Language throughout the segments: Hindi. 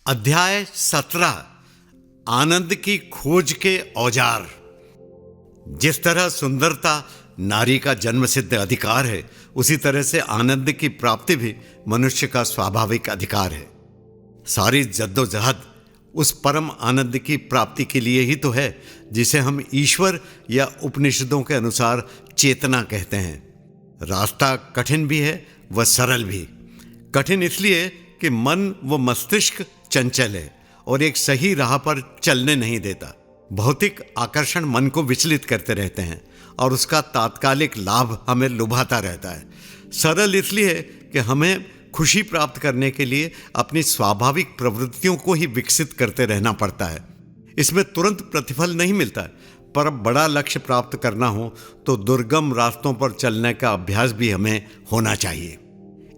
अध्याय 17 आनंद की खोज के औजार। जिस तरह सुंदरता नारी का जन्मसिद्ध अधिकार है, उसी तरह से आनंद की प्राप्ति भी मनुष्य का स्वाभाविक अधिकार है। सारी जद्दोजहद उस परम आनंद की प्राप्ति के लिए ही तो है जिसे हम ईश्वर या उपनिषदों के अनुसार चेतना कहते हैं। रास्ता कठिन भी है व सरल भी। कठिन इसलिए कि मन व मस्तिष्क चंचल है और एक सही राह पर चलने नहीं देता। भौतिक आकर्षण मन को विचलित करते रहते हैं और उसका तात्कालिक लाभ हमें लुभाता रहता है। सरल इसलिए कि हमें खुशी प्राप्त करने के लिए अपनी स्वाभाविक प्रवृत्तियों को ही विकसित करते रहना पड़ता है। इसमें तुरंत प्रतिफल नहीं मिलता है, पर बड़ा लक्ष्य प्राप्त करना हो तो दुर्गम रास्तों पर चलने का अभ्यास भी हमें होना चाहिए।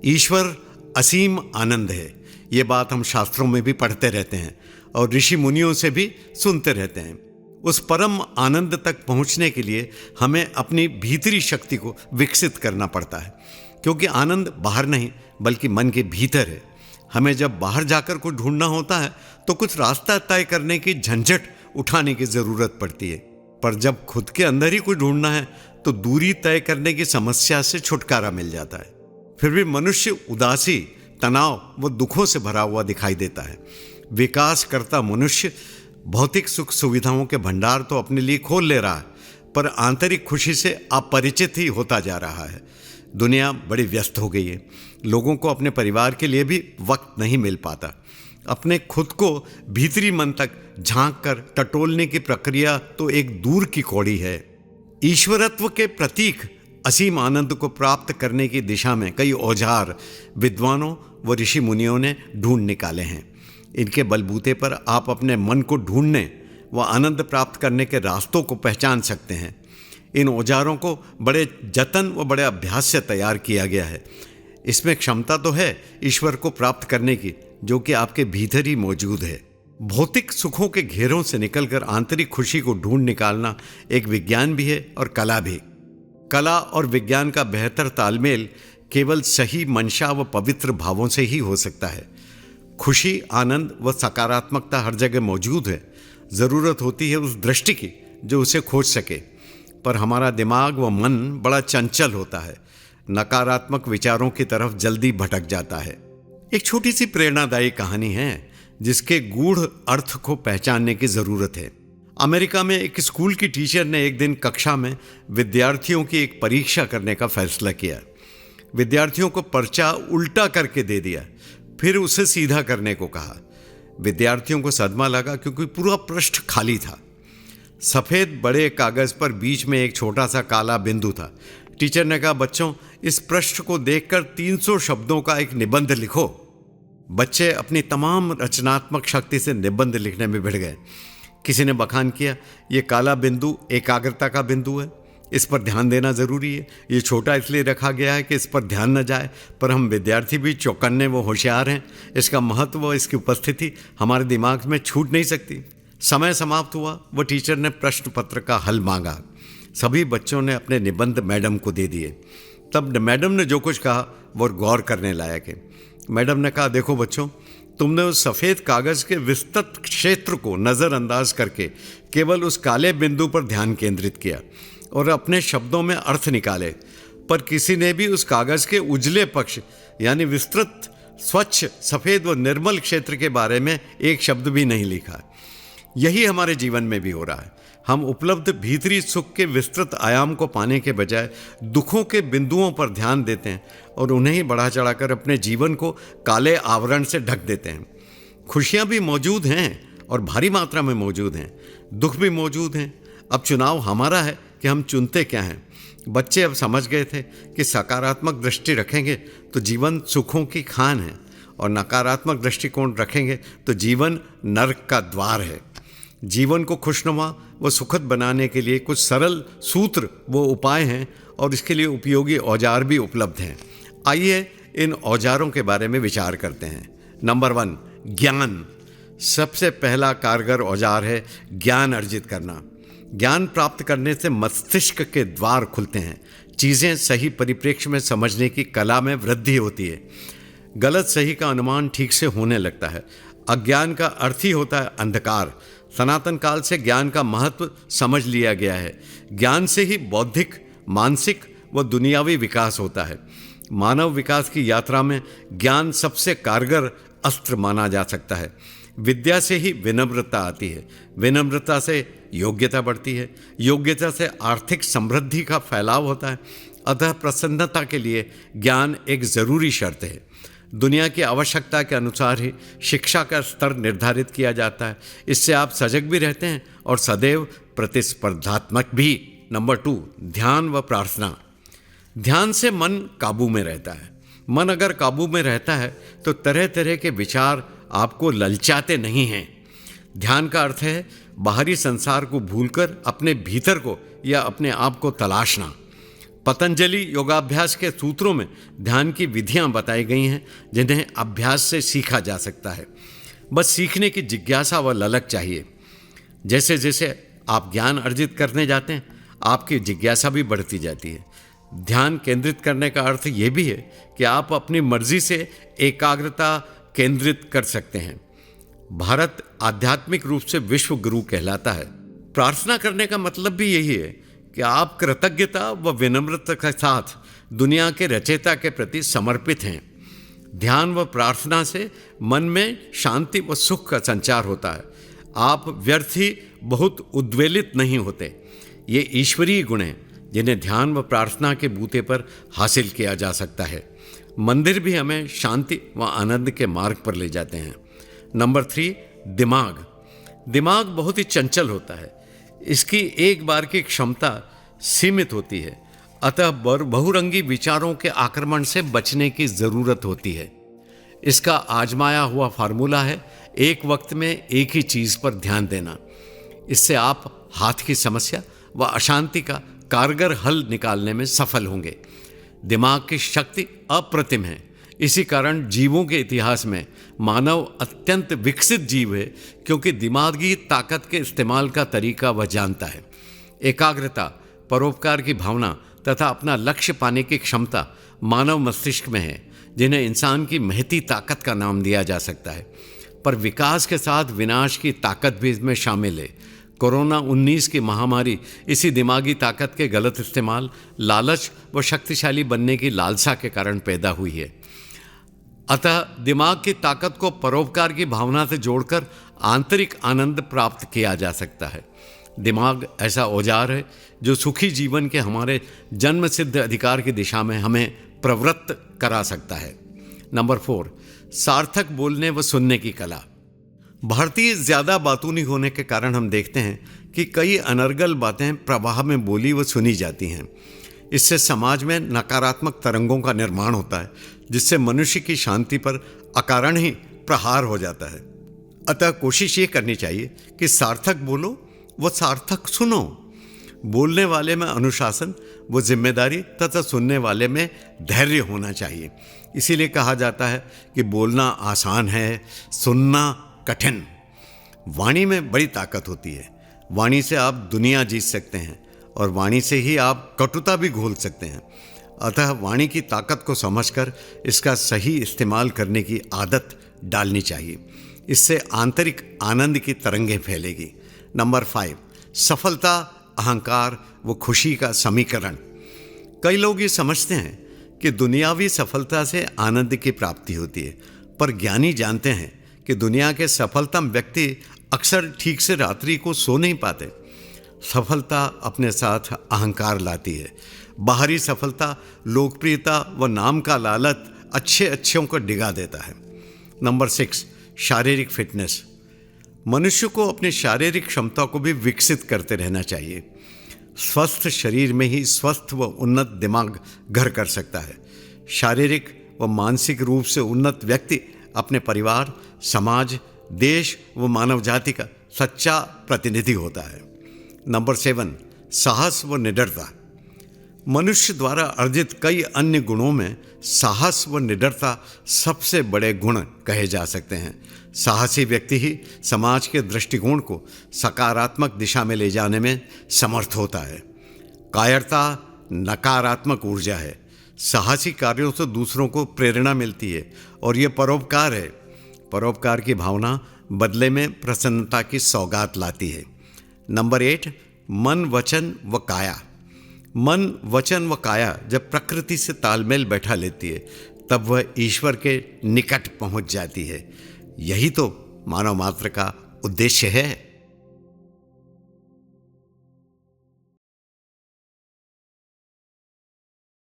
ईश्वर असीम आनंद है, ये बात हम शास्त्रों में भी पढ़ते रहते हैं और ऋषि मुनियों से भी सुनते रहते हैं। उस परम आनंद तक पहुंचने के लिए हमें अपनी भीतरी शक्ति को विकसित करना पड़ता है, क्योंकि आनंद बाहर नहीं बल्कि मन के भीतर है। हमें जब बाहर जाकर कुछ ढूंढना होता है तो कुछ रास्ता तय करने की झंझट उठाने की ज़रूरत पड़ती है, पर जब खुद के अंदर ही कुछ ढूंढना है तो दूरी तय करने की समस्या से छुटकारा मिल जाता है। फिर भी मनुष्य उदासी, तनाव व दुखों से भरा हुआ दिखाई देता है। विकास करता मनुष्य भौतिक सुख सुविधाओं के भंडार तो अपने लिए खोल ले रहा है, पर आंतरिक खुशी से अपरिचित ही होता जा रहा है। दुनिया बड़ी व्यस्त हो गई है, लोगों को अपने परिवार के लिए भी वक्त नहीं मिल पाता। अपने खुद को भीतरी मन तक झांक कर टटोलने की प्रक्रिया तो एक दूर की कौड़ी है। ईश्वरत्व के प्रतीक असीम आनंद को प्राप्त करने की दिशा में कई औजार विद्वानों व ऋषि मुनियों ने ढूंढ निकाले हैं। इनके बलबूते पर आप अपने मन को ढूंढने व आनंद प्राप्त करने के रास्तों को पहचान सकते हैं। इन औजारों को बड़े जतन व बड़े अभ्यास से तैयार किया गया है। इसमें क्षमता तो है ईश्वर को प्राप्त करने की, जो कि आपके भीतर ही मौजूद है। भौतिक सुखों के घेरों से निकलकर आंतरिक खुशी को ढूंढ निकालना एक विज्ञान भी है और कला भी। कला और विज्ञान का बेहतर तालमेल केवल सही मंशा व पवित्र भावों से ही हो सकता है। खुशी, आनंद व सकारात्मकता हर जगह मौजूद है। ज़रूरत होती है उस दृष्टि की जो उसे खोज सके, पर हमारा दिमाग व मन बड़ा चंचल होता है, नकारात्मक विचारों की तरफ जल्दी भटक जाता है। एक छोटी सी प्रेरणादायी कहानी है जिसके गूढ़ अर्थ को पहचानने की ज़रूरत है। अमेरिका में एक स्कूल की टीचर ने एक दिन कक्षा में विद्यार्थियों की एक परीक्षा करने का फैसला किया। विद्यार्थियों को पर्चा उल्टा करके दे दिया, फिर उसे सीधा करने को कहा। विद्यार्थियों को सदमा लगा क्योंकि पूरा पृष्ठ खाली था। सफ़ेद बड़े कागज़ पर बीच में एक छोटा सा काला बिंदु था। टीचर ने कहा, बच्चों, इस पृष्ठ को देखकर 300 शब्दों का एक निबंध लिखो। बच्चे अपनी तमाम रचनात्मक शक्ति से निबंध लिखने में भिड़ गए। किसी ने बखान किया, ये काला बिंदु एकाग्रता का बिंदु है, इस पर ध्यान देना ज़रूरी है। ये छोटा इसलिए रखा गया है कि इस पर ध्यान न जाए, पर हम विद्यार्थी भी चौकन्ने व होशियार हैं। इसका महत्व व इसकी उपस्थिति हमारे दिमाग में छूट नहीं सकती। समय समाप्त हुआ, वह टीचर ने प्रश्न पत्र का हल मांगा। सभी बच्चों ने अपने निबंध मैडम को दे दिए। तब मैडम ने जो कुछ कहा वो गौर करने लायक है। मैडम ने कहा, देखो बच्चों, तुमने उस सफ़ेद कागज़ के विस्तृत क्षेत्र को नज़रअंदाज करके केवल उस काले बिंदु पर ध्यान केंद्रित किया और अपने शब्दों में अर्थ निकाले, पर किसी ने भी उस कागज़ के उजले पक्ष यानी विस्तृत, स्वच्छ, सफ़ेद व निर्मल क्षेत्र के बारे में एक शब्द भी नहीं लिखा। यही हमारे जीवन में भी हो रहा है। हम उपलब्ध भीतरी सुख के विस्तृत आयाम को पाने के बजाय दुखों के बिंदुओं पर ध्यान देते हैं और उन्हें ही बढ़ा चढ़ाकर अपने जीवन को काले आवरण से ढक देते हैं। खुशियाँ भी मौजूद हैं और भारी मात्रा में मौजूद हैं, दुख भी मौजूद हैं। अब चुनाव हमारा है कि हम चुनते क्या हैं। बच्चे अब समझ गए थे कि सकारात्मक दृष्टि रखेंगे तो जीवन सुखों की खान है और नकारात्मक दृष्टिकोण रखेंगे तो जीवन नरक का द्वार है। जीवन को खुशनुमा व सुखद बनाने के लिए कुछ सरल सूत्र व उपाय हैं और इसके लिए उपयोगी औजार भी उपलब्ध हैं। आइए इन औजारों के बारे में विचार करते हैं। नंबर 1, ज्ञान। सबसे पहला कारगर औजार है ज्ञान अर्जित करना। ज्ञान प्राप्त करने से मस्तिष्क के द्वार खुलते हैं। चीज़ें सही परिप्रेक्ष्य में समझने की कला में वृद्धि होती है। गलत सही का अनुमान ठीक से होने लगता है। अज्ञान का अर्थ ही होता है अंधकार। सनातन काल से ज्ञान का महत्व समझ लिया गया है। ज्ञान से ही बौद्धिक, मानसिक व दुनियावी विकास होता है। मानव विकास की यात्रा में ज्ञान सबसे कारगर अस्त्र माना जा सकता है। विद्या से ही विनम्रता आती है, विनम्रता से योग्यता बढ़ती है, योग्यता से आर्थिक समृद्धि का फैलाव होता है। अतः प्रसन्नता के लिए ज्ञान एक ज़रूरी शर्त है। दुनिया की आवश्यकता के अनुसार ही शिक्षा का स्तर निर्धारित किया जाता है। इससे आप सजग भी रहते हैं और सदैव प्रतिस्पर्धात्मक भी। नंबर 2, ध्यान व प्रार्थना। ध्यान से मन काबू में रहता है। मन अगर काबू में रहता है तो तरह तरह के विचार आपको ललचाते नहीं हैं। ध्यान का अर्थ है बाहरी संसार को भूलकर अपने भीतर को या अपने आप को तलाशना। पतंजलि योगाभ्यास के सूत्रों में ध्यान की विधियां बताई गई हैं जिन्हें अभ्यास से सीखा जा सकता है। बस सीखने की जिज्ञासा व ललक चाहिए। जैसे जैसे आप ज्ञान अर्जित करने जाते हैं, आपकी जिज्ञासा भी बढ़ती जाती है। ध्यान केंद्रित करने का अर्थ ये भी है कि आप अपनी मर्जी से एकाग्रता केंद्रित कर सकते हैं। भारत आध्यात्मिक रूप से विश्व गुरु कहलाता है। प्रार्थना करने का मतलब भी यही है कि आप कृतज्ञता व विनम्रता के साथ दुनिया के रचयिता के प्रति समर्पित हैं। ध्यान व प्रार्थना से मन में शांति व सुख का संचार होता है। आप व्यर्थ ही बहुत उद्वेलित नहीं होते। ये ईश्वरीय गुण हैं जिन्हें ध्यान व प्रार्थना के बूते पर हासिल किया जा सकता है। मंदिर भी हमें शांति व आनंद के मार्ग पर ले जाते हैं। नंबर 3, दिमाग। दिमाग बहुत ही चंचल होता है। इसकी एक बार की क्षमता सीमित होती है। अतः बहुरंगी विचारों के आक्रमण से बचने की ज़रूरत होती है। इसका आजमाया हुआ फार्मूला है एक वक्त में एक ही चीज़ पर ध्यान देना। इससे आप हाथ की समस्या व अशांति का कारगर हल निकालने में सफल होंगे। दिमाग की शक्ति अप्रतिम है। इसी कारण जीवों के इतिहास में मानव अत्यंत विकसित जीव है, क्योंकि दिमागी ताकत के इस्तेमाल का तरीका वह जानता है। एकाग्रता, परोपकार की भावना तथा अपना लक्ष्य पाने की क्षमता मानव मस्तिष्क में है, जिन्हें इंसान की महती ताकत का नाम दिया जा सकता है। पर विकास के साथ विनाश की ताकत भी इसमें शामिल है। कोरोना 19 की महामारी इसी दिमागी ताकत के गलत इस्तेमाल, लालच व शक्तिशाली बनने की लालसा के कारण पैदा हुई है। अतः दिमाग की ताकत को परोपकार की भावना से जोड़कर आंतरिक आनंद प्राप्त किया जा सकता है। दिमाग ऐसा औजार है जो सुखी जीवन के हमारे जन्मसिद्ध अधिकार की दिशा में हमें प्रवृत्त करा सकता है। नंबर 4, सार्थक बोलने व सुनने की कला। भारतीय ज़्यादा बातूनी होने के कारण हम देखते हैं कि कई अनर्गल बातें प्रवाह में बोली व सुनी जाती हैं। इससे समाज में नकारात्मक तरंगों का निर्माण होता है, जिससे मनुष्य की शांति पर अकारण ही प्रहार हो जाता है। अतः कोशिश ये करनी चाहिए कि सार्थक बोलो व सार्थक सुनो। बोलने वाले में अनुशासन व जिम्मेदारी तथा सुनने वाले में धैर्य होना चाहिए। इसीलिए कहा जाता है कि बोलना आसान है, सुनना कठिन। वाणी में बड़ी ताकत होती है। वाणी से आप दुनिया जीत सकते हैं और वाणी से ही आप कटुता भी घोल सकते हैं। अतः वाणी की ताकत को समझकर इसका सही इस्तेमाल करने की आदत डालनी चाहिए। इससे आंतरिक आनंद की तरंगें फैलेगी। नंबर 5, सफलता, अहंकार व खुशी का समीकरण। कई लोग ये समझते हैं कि दुनियावी सफलता से आनंद की प्राप्ति होती है, पर ज्ञानी जानते हैं कि दुनिया के सफलतम व्यक्ति अक्सर ठीक से रात्रि को सो नहीं पाते। सफलता अपने साथ अहंकार लाती है। बाहरी सफलता, लोकप्रियता व नाम का लालच अच्छों को डिगा देता है। नंबर 6, शारीरिक फिटनेस। मनुष्य को अपनी शारीरिक क्षमता को भी विकसित करते रहना चाहिए। स्वस्थ शरीर में ही स्वस्थ व उन्नत दिमाग घर कर सकता है। शारीरिक व मानसिक रूप से उन्नत व्यक्ति अपने परिवार, समाज, देश व मानव जाति का सच्चा प्रतिनिधि होता है। नंबर 7, साहस व निडरता। मनुष्य द्वारा अर्जित कई अन्य गुणों में साहस व निडरता सबसे बड़े गुण कहे जा सकते हैं। साहसी व्यक्ति ही समाज के दृष्टिकोण को सकारात्मक दिशा में ले जाने में समर्थ होता है। कायरता नकारात्मक ऊर्जा है। साहसी कार्यों से दूसरों को प्रेरणा मिलती है और ये परोपकार है। परोपकार की भावना बदले में प्रसन्नता की सौगात लाती है। नंबर 8, मन, वचन व काया। मन, वचन व काया जब प्रकृति से तालमेल बैठा लेती है तब वह ईश्वर के निकट पहुंच जाती है। यही तो मानव मात्र का उद्देश्य है।